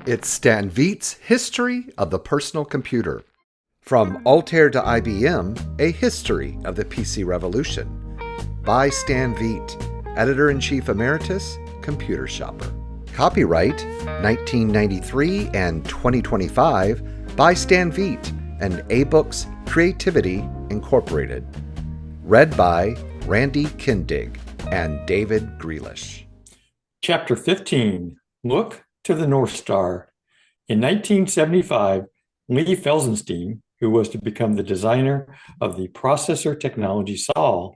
It's Stan Veit's History of the Personal Computer. From Altair to IBM, A History of the PC Revolution. By Stan Veit, Editor-in-Chief Emeritus, Computer Shopper. Copyright 1993 and 2025 by Stan Veit and A-Books Creativity Incorporated. Read by Randy Kindig and David Greelish. Chapter 15, Look to the North Star. In 1975, Lee Felsenstein, who was to become the designer of the processor technology SAW,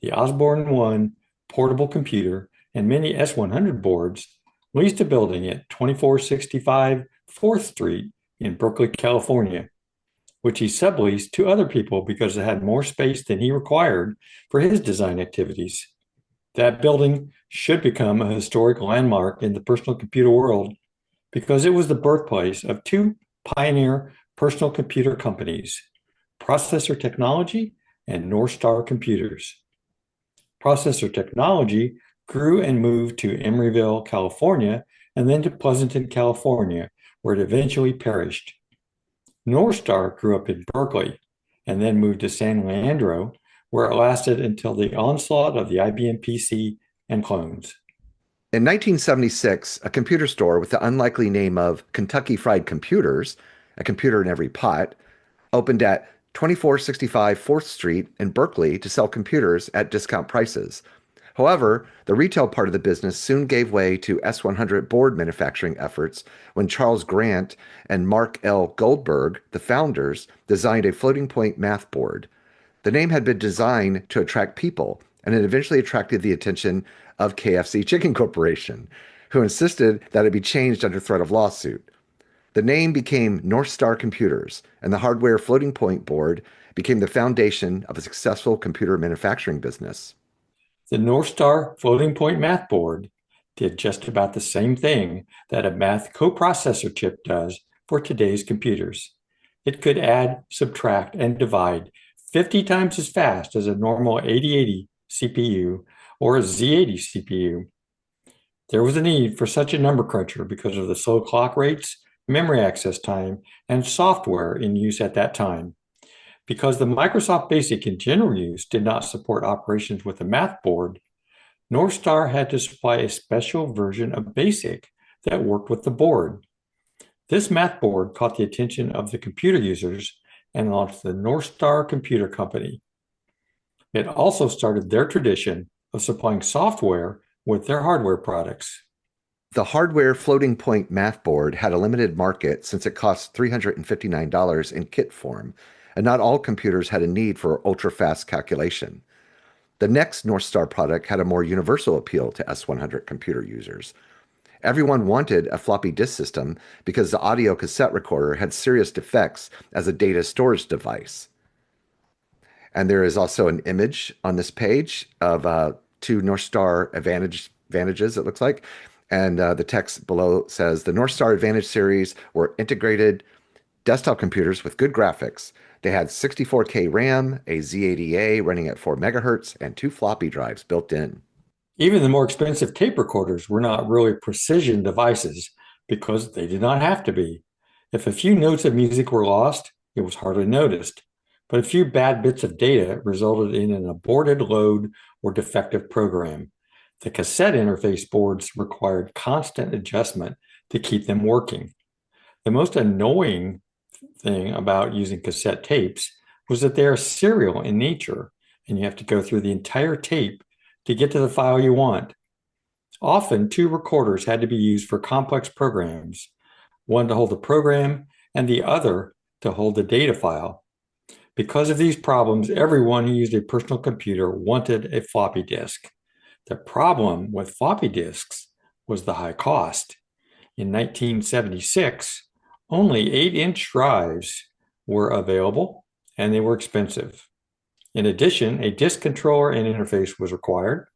the Osborne 1 portable computer, and many S100 boards, leased a building at 2465 4th Street in Berkeley, California, which he subleased to other people because it had more space than he required for his design activities. That building should become a historic landmark in the personal computer world because it was the birthplace of two pioneer personal computer companies, Processor Technology and Northstar Computers. Processor Technology grew and moved to Emeryville, California, and then to Pleasanton, California, where it eventually perished. Northstar grew up in Berkeley and then moved to San Leandro, where it lasted until the onslaught of the IBM PC and clones. In 1976, a computer store with the unlikely name of Kentucky Fried Computers, a computer in every pot, opened at 2465 4th Street in Berkeley to sell computers at discount prices. However, the retail part of the business soon gave way to S100 board manufacturing efforts when Charles Grant and Mark L. Goldberg, the founders, designed a floating point math board. The name had been designed to attract people, and it eventually attracted the attention of KFC Chicken Corporation, who insisted that it be changed under threat of lawsuit. The name became Northstar Computers, and the hardware floating point board became the foundation of a successful computer manufacturing business. The Northstar floating point math board did just about the same thing that a math coprocessor chip does for today's computers. It could add, subtract, and divide 50 times as fast as a normal 8080 CPU or a Z80 CPU. There was a need for such a number cruncher because of the slow clock rates, memory access time, and software in use at that time. Because the Microsoft BASIC in general use did not support operations with a math board, Northstar had to supply a special version of BASIC that worked with the board. This math board caught the attention of the computer users and launched the Northstar Computer Company. It also started their tradition of supplying software with their hardware products. The hardware floating point math board had a limited market since it cost $359 in kit form, and not all computers had a need for ultra-fast calculation. The next Northstar product had a more universal appeal to S100 computer users. Everyone wanted a floppy disk system because the audio cassette recorder had serious defects as a data storage device. And there is also an image on this page of two Northstar Advantages, it looks like. And the text below says, the Northstar Advantage series were integrated desktop computers with good graphics. They had 64K RAM, a Z80A running at 4 MHz, and 2 floppy drives built in. Even the more expensive tape recorders were not really precision devices because they did not have to be. If a few notes of music were lost, it was hardly noticed. But a few bad bits of data resulted in an aborted load or defective program. The cassette interface boards required constant adjustment to keep them working. The most annoying thing about using cassette tapes was that they are serial in nature, and you have to go through the entire tape to get to the file you want. Often, two recorders had to be used for complex programs, one to hold the program and the other to hold the data file. Because of these problems, everyone who used a personal computer wanted a floppy disk. The problem with floppy disks was the high cost. In 1976, only 8-inch drives were available, and they were expensive. In addition, a disk controller and interface was required,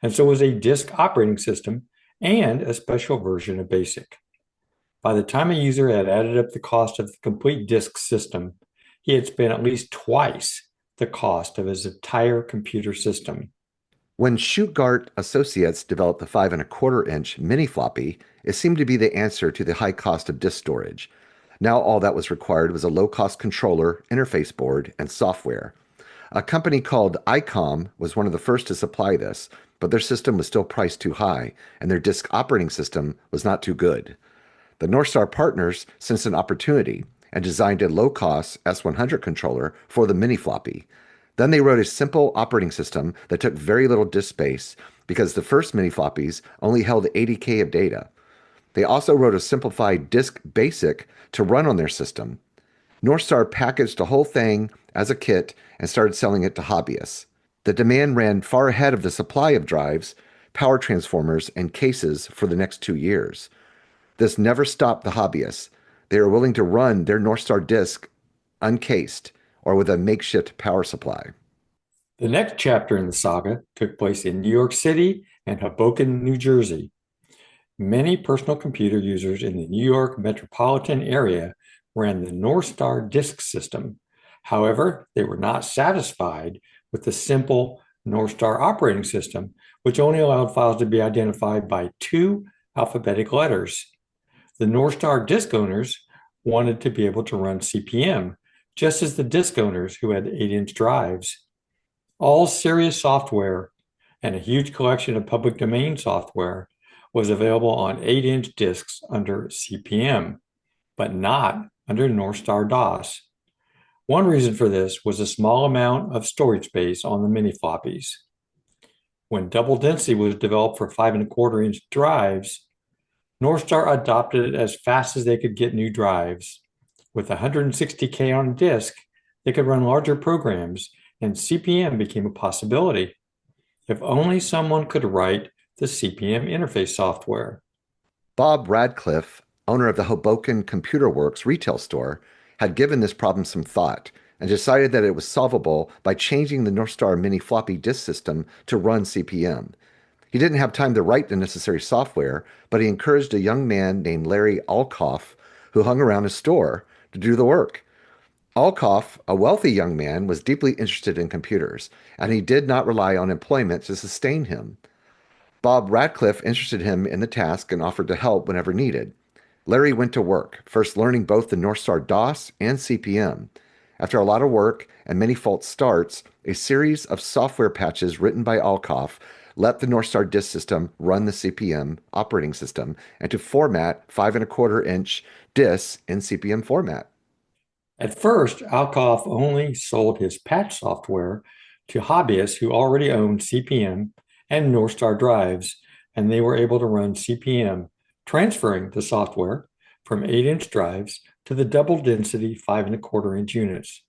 and so was a disk operating system and a special version of BASIC. By the time a user had added up the cost of the complete disk system, he had spent at least twice the cost of his entire computer system. When Shugart Associates developed the 5.25-inch Mini-Floppy, it seemed to be the answer to the high cost of disk storage. Now all that was required was a low-cost controller, interface board, and software. A company called ICOM was one of the first to supply this, but their system was still priced too high, and their disk operating system was not too good. The Northstar partners sensed an opportunity and designed a low-cost S100 controller for the Mini-Floppy. Then they wrote a simple operating system that took very little disk space because the first Mini-Floppies only held 80K of data. They also wrote a simplified disk BASIC to run on their system. Northstar packaged the whole thing as a kit and started selling it to hobbyists. The demand ran far ahead of the supply of drives, power transformers, and cases for the next 2 years. This never stopped the hobbyists. They were willing to run their Northstar disk uncased or with a makeshift power supply. The next chapter in the saga took place in New York City and Hoboken, New Jersey. Many personal computer users in the New York metropolitan area ran the Northstar disk system. However, they were not satisfied with the simple Northstar operating system, which only allowed files to be identified by 2 alphabetic letters. The Northstar disk owners wanted to be able to run CP/M, just as the disk owners who had 8-inch drives. All serious software and a huge collection of public domain software was available on 8-inch disks under CP/M, but not under Northstar DOS. One reason for this was a small amount of storage space on the Mini-Floppies. When double density was developed for 5.25-inch drives, Northstar adopted it as fast as they could get new drives. With 160K on a disk, they could run larger programs, and CP/M became a possibility. If only someone could write the CP/M interface software. Bob Radcliffe, owner of the Hoboken Computer Works retail store, had given this problem some thought and decided that it was solvable by changing the Northstar Mini-Floppy disk system to run CP/M. He didn't have time to write the necessary software, but he encouraged a young man named Larry Alkoff, who hung around his store, to do the work. Alkoff, a wealthy young man, was deeply interested in computers, and he did not rely on employment to sustain him. Bob Radcliffe interested him in the task and offered to help whenever needed. Larry went to work, first learning both the Northstar DOS and CP/M. After a lot of work and many false starts, a series of software patches written by Alkoff let the Northstar disk system run the CP/M operating system and to format 5.25-inch disks in CP/M format. At first, Alkoff only sold his patch software to hobbyists who already owned CP/M and Northstar drives, and they were able to run CP/M, transferring the software from 8-inch drives to the double-density 5.25-inch units.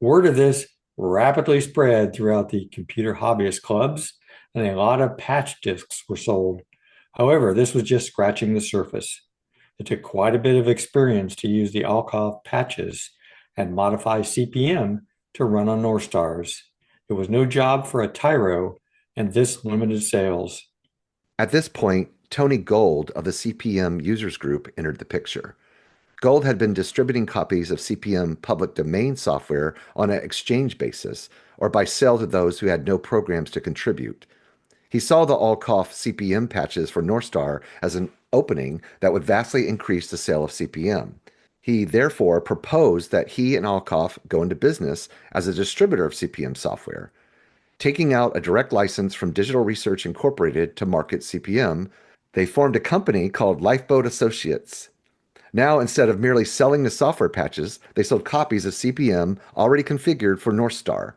Word of this rapidly spread throughout the computer hobbyist clubs, and a lot of patch disks were sold. However, this was just scratching the surface. It took quite a bit of experience to use the Alkoff patches and modify CP/M to run on Northstars. It was no job for a tyro, and this limited sales. At this point, Tony Gold of the CP/M users group entered the picture. Gold had been distributing copies of CP/M public domain software on an exchange basis, or by sale to those who had no programs to contribute. He saw the Alkoff CP/M patches for Northstar as an opening that would vastly increase the sale of CP/M. He therefore proposed that he and Alkoff go into business as a distributor of CP/M software. Taking out a direct license from Digital Research Incorporated to market CP/M, they formed a company called Lifeboat Associates. Now, instead of merely selling the software patches, they sold copies of CP/M already configured for Northstar.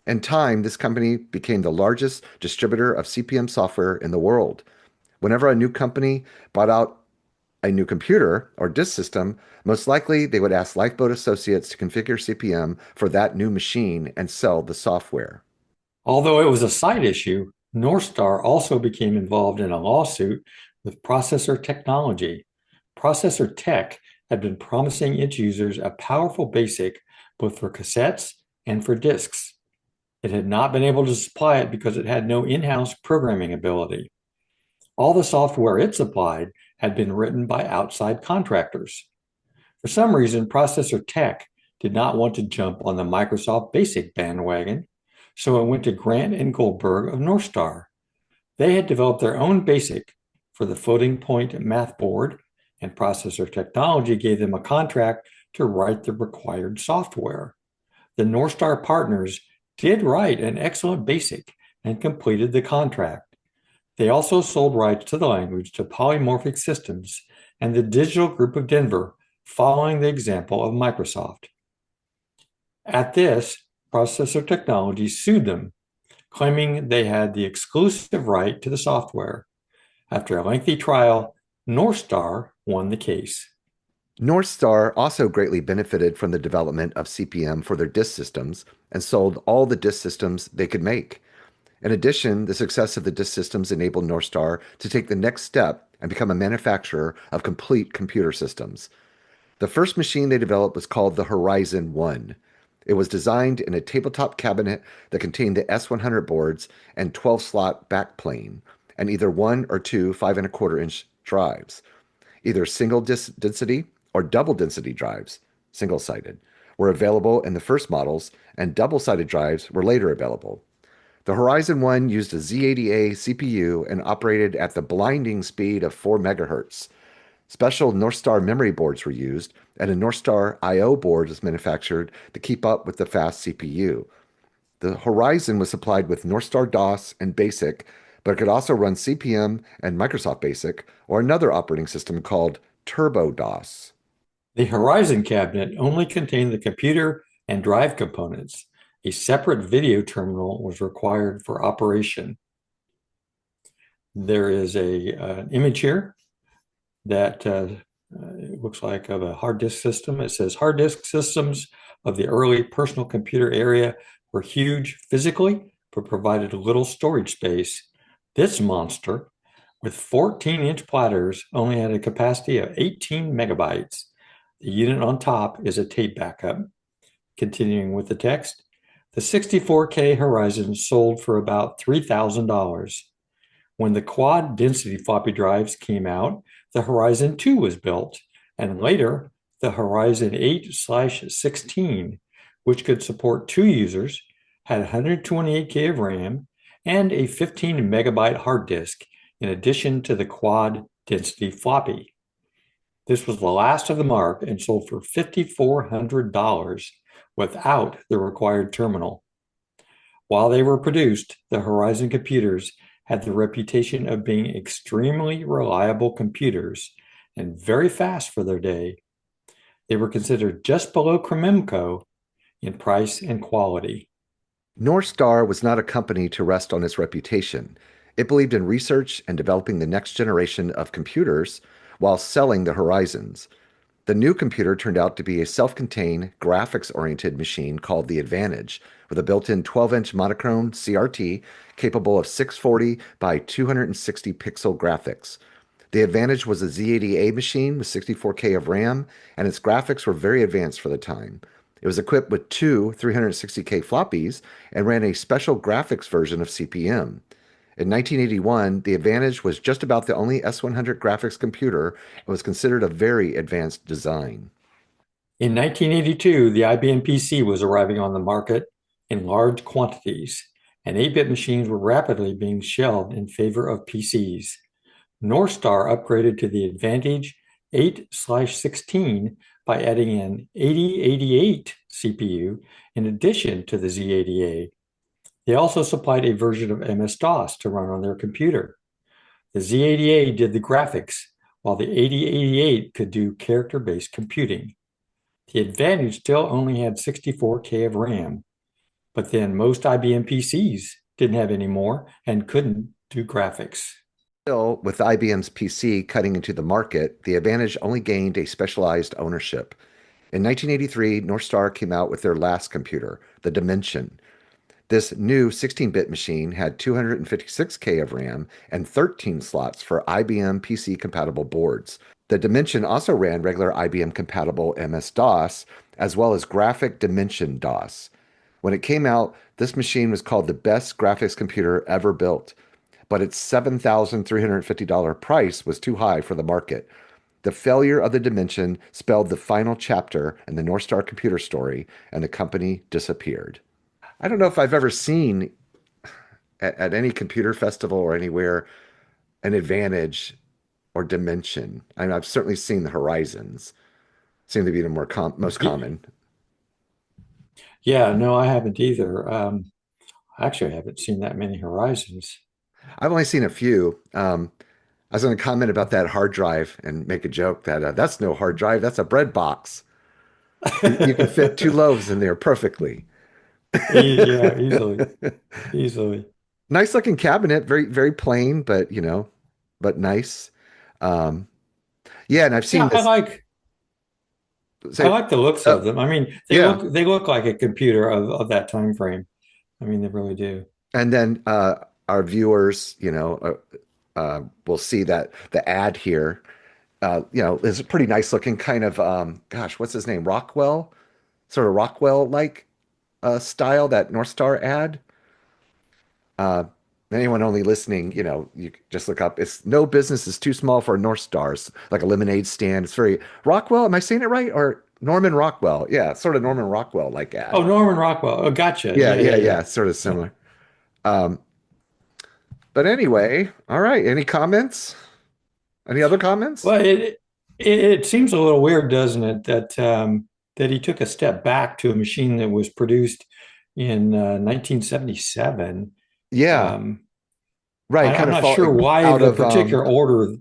In time, this company became the largest distributor of CP/M software in the world. Whenever a new company bought out a new computer or disk system, most likely they would ask Lifeboat Associates to configure CP/M for that new machine and sell the software. Although it was a side issue, Northstar also became involved in a lawsuit with Processor Technology. Processor Tech had been promising its users a powerful BASIC both for cassettes and for disks. It had not been able to supply it because it had no in-house programming ability. All the software it supplied had been written by outside contractors. For some reason, Processor Tech did not want to jump on the Microsoft BASIC bandwagon, so it went to Grant and Goldberg of Northstar. They had developed their own BASIC for the floating point math board, and processor technology gave them a contract to write the required software. The Northstar partners did write an excellent BASIC and completed the contract. They also sold rights to the language to Polymorphic Systems and the Digital Group of Denver, following the example of Microsoft. At this, processor technology sued them, claiming they had the exclusive right to the software. After a lengthy trial, Northstar won the case. Northstar also greatly benefited from the development of CP/M for their disk systems and sold all the disk systems they could make. In addition, the success of the disk systems enabled Northstar to take the next step and become a manufacturer of complete computer systems. The first machine they developed was called the Horizon 1. It was designed in a tabletop cabinet that contained the S100 boards and 12-slot backplane, and either one or two 5¼ inch drives. Either single density or double density drives, single-sided, were available in the first models, and double-sided drives were later available. The Horizon 1 used a Z80A CPU and operated at the blinding speed of 4 MHz. Special Northstar memory boards were used, and a Northstar I/O board was manufactured to keep up with the fast CPU. The Horizon was supplied with Northstar DOS and BASIC, but it could also run CP/M and Microsoft BASIC, or another operating system called Turbo DOS. The Horizon cabinet only contained the computer and drive components. A separate video terminal was required for operation. There is an image here that it looks like of a hard disk system. It says hard disk systems of the early personal computer area were huge physically, but provided little storage space. This monster, with 14-inch platters, only had a capacity of 18 megabytes. The unit on top is a tape backup. Continuing with the text, the 64K Horizon sold for about $3,000. When the quad density floppy drives came out, the Horizon 2 was built, and later the Horizon 8/16, which could support 2 users, had 128K of RAM and a 15 megabyte hard disk, in addition to the quad density floppy. This was the last of the mark and sold for $5,400 without the required terminal. While they were produced, the Horizon computers had the reputation of being extremely reliable computers and very fast for their day. They were considered just below Krememco in price and quality. Northstar was not a company to rest on its reputation. It believed in research and developing the next generation of computers while selling the Horizons. The new computer turned out to be a self-contained, graphics-oriented machine called the Advantage, with a built-in 12-inch monochrome CRT capable of 640 by 260 pixel graphics. The Advantage was a Z80A machine with 64K of RAM, and its graphics were very advanced for the time. It was equipped with 2 360K floppies and ran a special graphics version of CP/M. In 1981, the Advantage was just about the only S100 graphics computer and was considered a very advanced design. In 1982, the IBM PC was arriving on the market in large quantities, and 8-bit machines were rapidly being shelved in favor of PCs. Northstar upgraded to the Advantage 8/16 by adding an 8088 CPU in addition to the Z80A. They also supplied a version of MS-DOS to run on their computer. The Z80A did the graphics, while the 8088 could do character-based computing. The Advantage still only had 64K of RAM, but then most IBM PCs didn't have any more and couldn't do graphics. Still, with IBM's PC cutting into the market, the Advantage only gained a specialized ownership. In 1983, Northstar came out with their last computer, the Dimension. This new 16-bit machine had 256K of RAM and 13 slots for IBM PC-compatible boards. The Dimension also ran regular IBM-compatible MS-DOS, as well as Graphic Dimension DOS. When it came out, this machine was called the best graphics computer ever built, but its $7,350 price was too high for the market. The failure of the dimension spelled the final chapter in the Northstar computer story, and the company disappeared. I don't know if I've ever seen at any computer festival or anywhere an advantage or dimension. I mean, I've certainly seen the horizons seem to be the most common. Yeah, no, I haven't either. Actually, I haven't seen that many Horizons. I've only seen a few. I was going to comment about that hard drive and make a joke that that's no hard drive, that's a bread box. You can fit two loaves in there perfectly. Yeah, easily, easily. Nice looking cabinet, very very plain, but but nice. Um, yeah, and I've Yeah, seen this. I Say, like the looks of oh them. I mean, yeah, they look like a computer of that time frame. I mean, they really do. and then our viewers, will see that the ad here, is a pretty nice looking kind of, gosh, what's his name? Rockwell, sort of Rockwell like style, that North Star ad. Uh, Anyone only listening, you just look up. It's no business is too small for North Stars, like a lemonade stand. It's very Rockwell. Am I saying it right? Or Norman Rockwell? Yeah, sort of Norman Rockwell like Oh, ad. Norman Rockwell. Oh, gotcha. Yeah, Yeah, yeah, yeah, yeah. yeah. Sort of Yeah. similar. Um, but anyway, all right. Any comments? Any other comments? Well, it seems a little weird, doesn't it, that that he took a step back to a machine that was produced in 1977. Yeah, Um, right. Kind I'm of not fall sure why out the of particular order.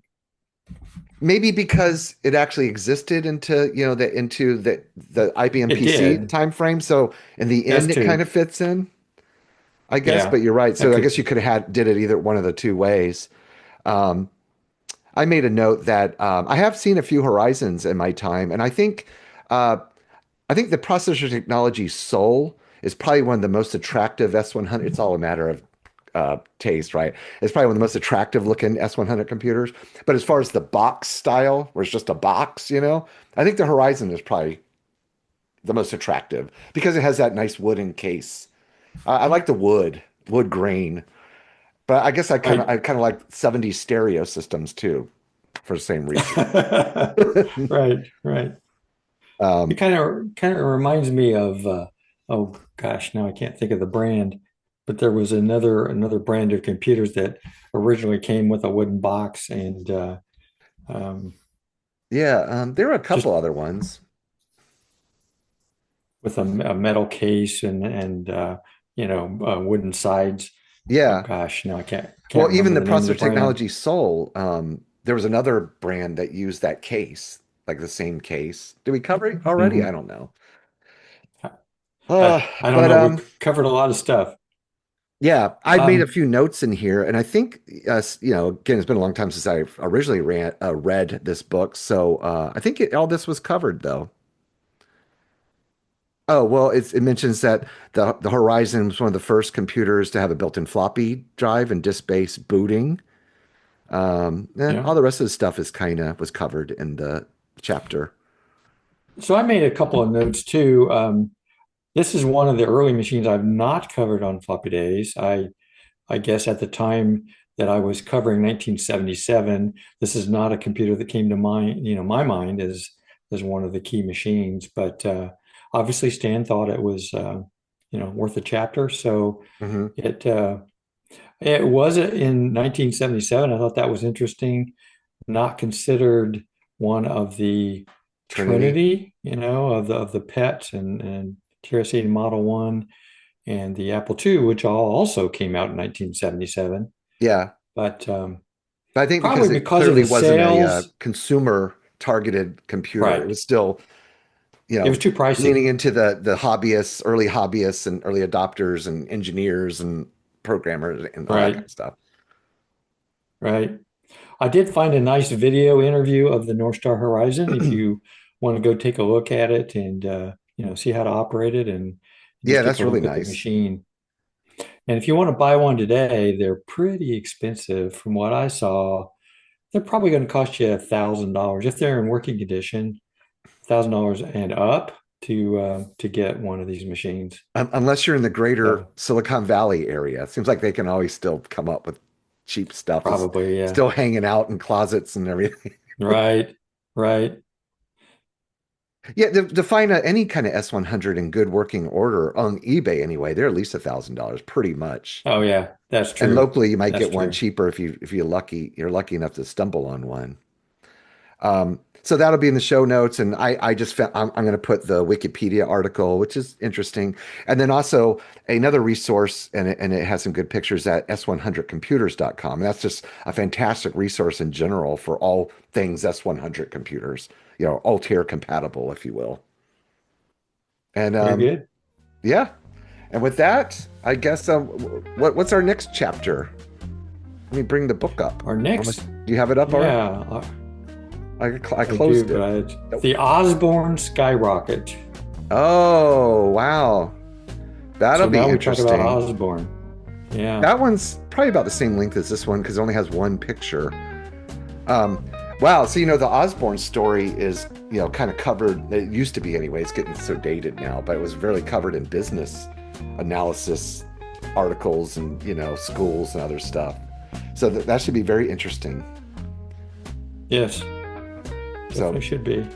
maybe because it actually existed into the IBM It PC did. time frame. So in the That's end, it kind too. of fits in, I guess. Yeah, But you're right. that So I could guess you be. could have did it either one of the two ways. Um, I made a note that I have seen a few Horizons in my time, and uh, I think the processor technology Soul is probably one of the most attractive S100. It's all a matter of taste, right? It's probably one of the most attractive looking S100 computers. But as far as the box style, where it's just a box, I think the Horizon is probably the most attractive because it has that nice wooden case. I like the wood grain, but I guess Right. I kind of like 70s stereo systems too, for the same reason. Right, right. It Um, kind of reminds me of oh gosh, now I can't think of the brand, but there was another brand of computers that originally came with a wooden box and um, yeah, there are a just couple other ones. with a metal case and wooden sides. Oh Yeah. gosh, now I can't Well, even remember the the name of the processor brand. technology Soul, there was another brand that used that case, like the same case. Did we cover it already? I Hmm. don't know. I don't But know. We've covered a lot of stuff. yeah, I've made a Um, few notes in here, and I think, again, it's been a long time since I originally read this book, so I think all this was covered, though. Oh, well, it mentions that the Horizon was one of the first computers to have a built-in floppy drive and disk-based booting. yeah. All the rest of the stuff is kind of was covered in the chapter. So I made a couple of notes too. This is one of the early machines I've not covered on floppy days. I guess at the time that I was covering 1977, this is not a computer that came to my mind as one of the key machines. But obviously, Stan thought it was, worth a chapter. So Hmm. it it was in 1977. I thought that was interesting. Not considered one of the Trinity. Trinity, of the PET and TRS-80 Model 1 and the Apple II, which all also came out in 1977. Yeah. But But I think probably because it because of clearly the wasn't a sales, consumer targeted computer, it right? was still, It was too leaning pricey, into the hobbyists, early hobbyists and early adopters and engineers and programmers and all that kind right? of stuff. Right. I did find a nice video interview of the Northstar Horizon. If you want to go take a look at it and see how to operate it and Yeah, just take that's a really look at the nice. machine. And if you want to buy one today, they're pretty expensive. From what I saw, they're probably going to cost you $1,000 if they're in working condition, $1,000 and up to get one of these machines. Unless you're in the greater So Silicon Valley area, it seems like they can always still come up with cheap stuff that's probably, yeah. still hanging out in closets and everything. Right. Right. Yeah, to find any kind of S100 in good working order on eBay anyway, they're at least $1,000, pretty much. Oh yeah, that's And true. locally, you might That's get one true. cheaper if you're lucky enough to stumble on one. So that'll be in the show notes, and I just found I'm going to put the Wikipedia article, which is interesting, and then also another resource, and it has some good pictures at s100computers.com. And that's just a fantastic resource in general for all things S100 computers, Altair compatible, if you will. And Very good. yeah, and with that, I guess what's our next chapter? Let me bring the book up. Our next, Do you have it up already? yeah, I I do, closed it. but the Osborne Skyrocket. Oh, wow. That'll So be now we talk about interesting. Osborne. Yeah. That one's probably about the same length as this one because it only has one picture. Wow. So, the Osborne story is, kind of covered. It used to be anyway. It's getting so dated now, but it was really covered in business analysis articles and, schools and other stuff. So that should be very interesting. Yes. So, Definitely should be.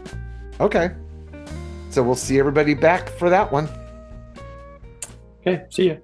okay. So we'll see everybody back for that one. Okay. See ya.